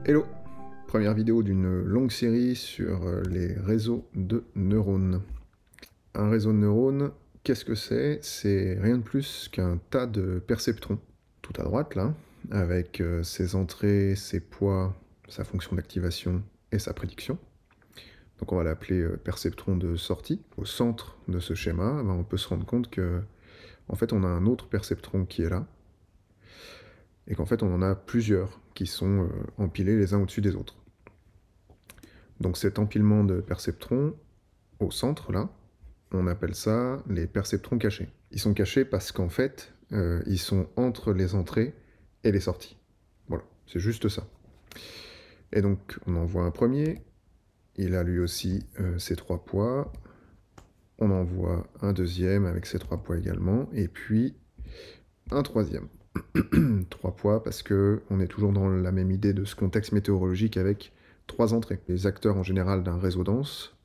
Hello! Première vidéo d'une longue série sur les réseaux de neurones. Un réseau de neurones, qu'est-ce que c'est? C'est rien de plus qu'un tas de perceptrons, tout à droite là, avec ses entrées, ses poids, sa fonction d'activation et sa prédiction. Donc on va l'appeler perceptron de sortie. Au centre de ce schéma, on peut se rendre compte que en fait on a un autre perceptron qui est là, et qu'en fait on en a plusieurs qui sont empilés les uns au-dessus des autres. Donc cet empilement de perceptrons, au centre là, on appelle ça les perceptrons cachés. Ils sont cachés parce qu'en fait, ils sont entre les entrées et les sorties. Voilà, c'est juste ça. Et donc on en voit un premier, il a lui aussi ses 3 poids, on en voit un deuxième avec ses 3 poids également, et puis un troisième. 3 poids parce que on est toujours dans la même idée de ce contexte météorologique avec 3 entrées. Les acteurs en général d'un réseau dense,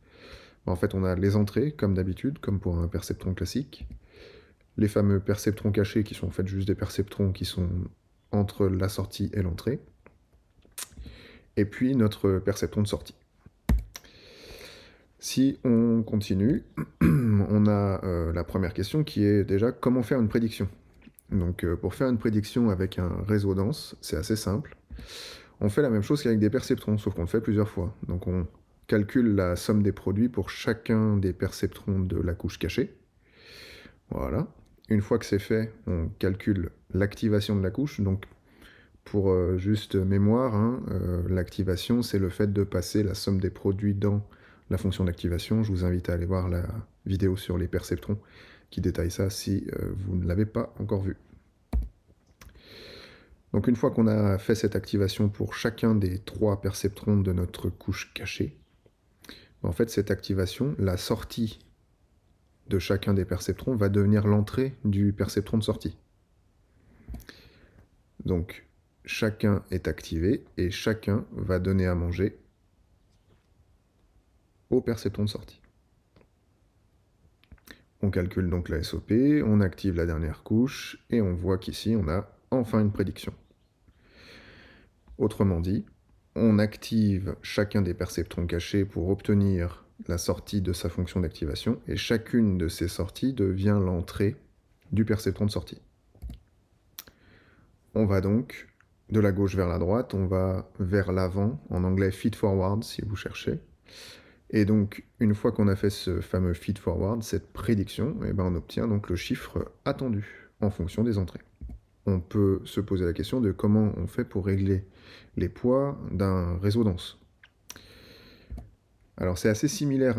en fait on a les entrées comme d'habitude, comme pour un perceptron classique, les fameux perceptrons cachés qui sont en fait juste des perceptrons qui sont entre la sortie et l'entrée, et puis notre perceptron de sortie. Si on continue, on a la première question qui est déjà comment faire une prédiction. Donc pour faire une prédiction avec un réseau dense, c'est assez simple. On fait la même chose qu'avec des perceptrons, sauf qu'on le fait plusieurs fois. Donc on calcule la somme des produits pour chacun des perceptrons de la couche cachée. Voilà. Une fois que c'est fait, on calcule l'activation de la couche. Donc pour juste mémoire, l'activation, c'est le fait de passer la somme des produits dans la fonction d'activation. Je vous invite à aller voir la vidéo sur les perceptrons qui détaille ça si vous ne l'avez pas encore vu. Donc une fois qu'on a fait cette activation pour chacun des 3 perceptrons de notre couche cachée, en fait cette activation, la sortie de chacun des perceptrons va devenir l'entrée du perceptron de sortie. Donc chacun est activé et chacun va donner à manger au perceptron de sortie. On calcule donc la SOP, on active la dernière couche et on voit qu'ici on a enfin une prédiction. Autrement dit, on active chacun des perceptrons cachés pour obtenir la sortie de sa fonction d'activation, et chacune de ces sorties devient l'entrée du perceptron de sortie. On va donc de la gauche vers la droite, on va vers l'avant, en anglais feed forward si vous cherchez. Et donc, une fois qu'on a fait ce fameux feed forward, cette prédiction, on obtient donc le chiffre attendu en fonction des entrées. On peut se poser la question de comment on fait pour régler les poids d'un réseau dense. Alors c'est assez similaire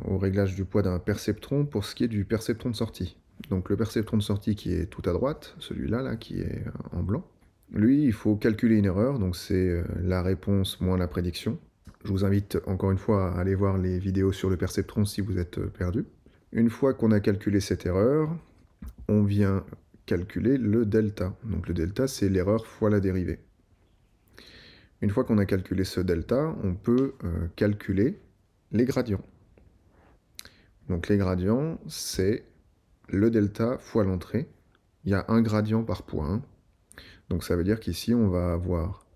au réglage du poids d'un perceptron pour ce qui est du perceptron de sortie. Donc le perceptron de sortie qui est tout à droite, celui-là là, qui est en blanc, lui il faut calculer une erreur, donc c'est la réponse moins la prédiction. Je vous invite encore une fois à aller voir les vidéos sur le perceptron si vous êtes perdu. Une fois qu'on a calculé cette erreur, on vient calculer le delta. Donc le delta, c'est l'erreur fois la dérivée. Une fois qu'on a calculé ce delta, on peut calculer les gradients. Donc les gradients, c'est le delta fois l'entrée. Il y a un gradient par point. Donc ça veut dire qu'ici, on va avoir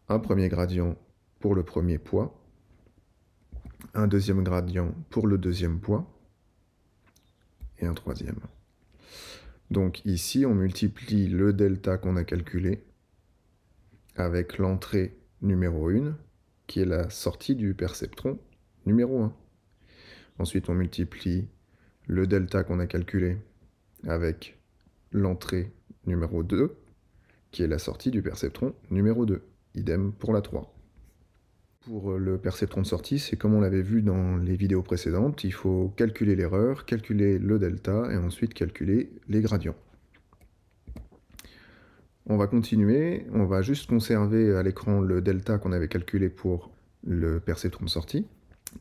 un premier gradient pour le premier poids, un deuxième gradient pour le deuxième poids, et un troisième. Donc ici, on multiplie le delta qu'on a calculé avec l'entrée numéro 1, qui est la sortie du perceptron numéro 1. Ensuite, on multiplie le delta qu'on a calculé avec l'entrée numéro 2, qui est la sortie du perceptron numéro 2. Idem pour la 3. Pour le perceptron de sortie, c'est comme on l'avait vu dans les vidéos précédentes, il faut calculer l'erreur, calculer le delta et ensuite calculer les gradients. On va continuer, on va juste conserver à l'écran le delta qu'on avait calculé pour le perceptron de sortie.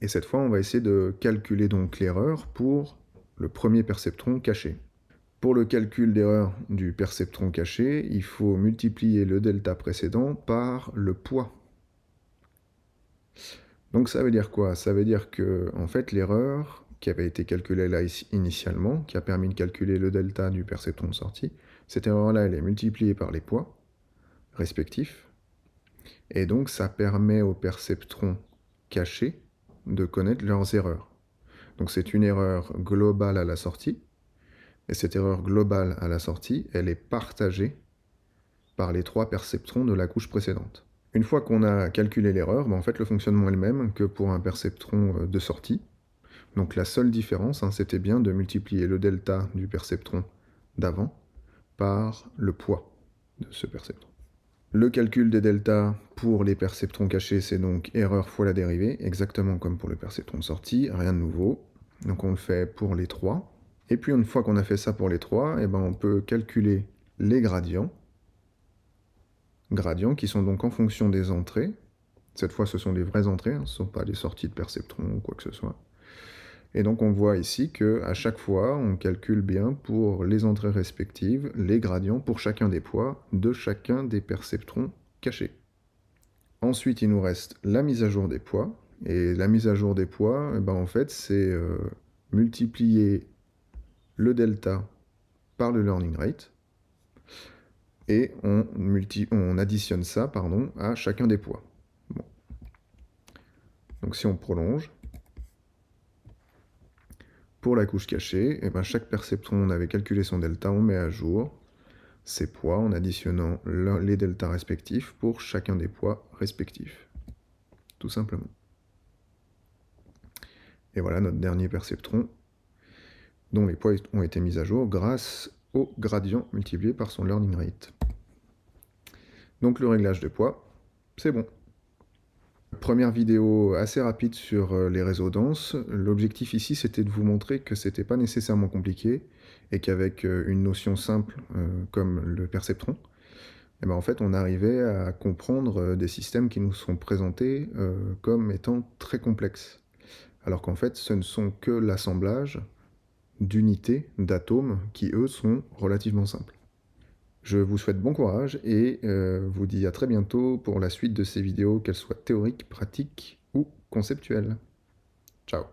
Et cette fois, on va essayer de calculer donc l'erreur pour le premier perceptron caché. Pour le calcul d'erreur du perceptron caché, il faut multiplier le delta précédent par le poids. Donc ça veut dire quoi? Ça veut dire que en fait, l'erreur qui avait été calculée là initialement, qui a permis de calculer le delta du perceptron de sortie, cette erreur-là, elle est multipliée par les poids respectifs. Et donc ça permet aux perceptrons cachés de connaître leurs erreurs. Donc c'est une erreur globale à la sortie, et cette erreur globale à la sortie, elle est partagée par les 3 perceptrons de la couche précédente. Une fois qu'on a calculé l'erreur, en fait le fonctionnement est le même que pour un perceptron de sortie. Donc la seule différence, c'était bien de multiplier le delta du perceptron d'avant par le poids de ce perceptron. Le calcul des deltas pour les perceptrons cachés, c'est donc erreur fois la dérivée, exactement comme pour le perceptron de sortie, rien de nouveau. Donc on le fait pour les 3. Et puis une fois qu'on a fait ça pour les 3, on peut calculer les gradients. Gradients qui sont donc en fonction des entrées. Cette fois, ce sont des vraies entrées, ce ne sont pas des sorties de perceptrons ou quoi que ce soit. Et donc on voit ici qu'à chaque fois, on calcule bien pour les entrées respectives les gradients pour chacun des poids de chacun des perceptrons cachés. Ensuite, il nous reste la mise à jour des poids. Et la mise à jour des poids, en fait, c'est multiplier le delta par le learning rate. Et on additionne ça à chacun des poids. Bon. Donc si on prolonge, pour la couche cachée, chaque perceptron, on avait calculé son delta, on met à jour ses poids en additionnant les deltas respectifs pour chacun des poids respectifs. Tout simplement. Et voilà notre dernier perceptron, dont les poids ont été mis à jour grâce au gradient multiplié par son learning rate. Donc le réglage de poids, c'est bon. Première vidéo assez rapide sur les réseaux denses. L'objectif ici, c'était de vous montrer que c'était pas nécessairement compliqué et qu'avec une notion simple comme le perceptron, en fait, on arrivait à comprendre des systèmes qui nous sont présentés comme étant très complexes. Alors qu'en fait, ce ne sont que l'assemblage d'unités, d'atomes, qui eux sont relativement simples. Je vous souhaite bon courage et vous dis à très bientôt pour la suite de ces vidéos, qu'elles soient théoriques, pratiques ou conceptuelles. Ciao.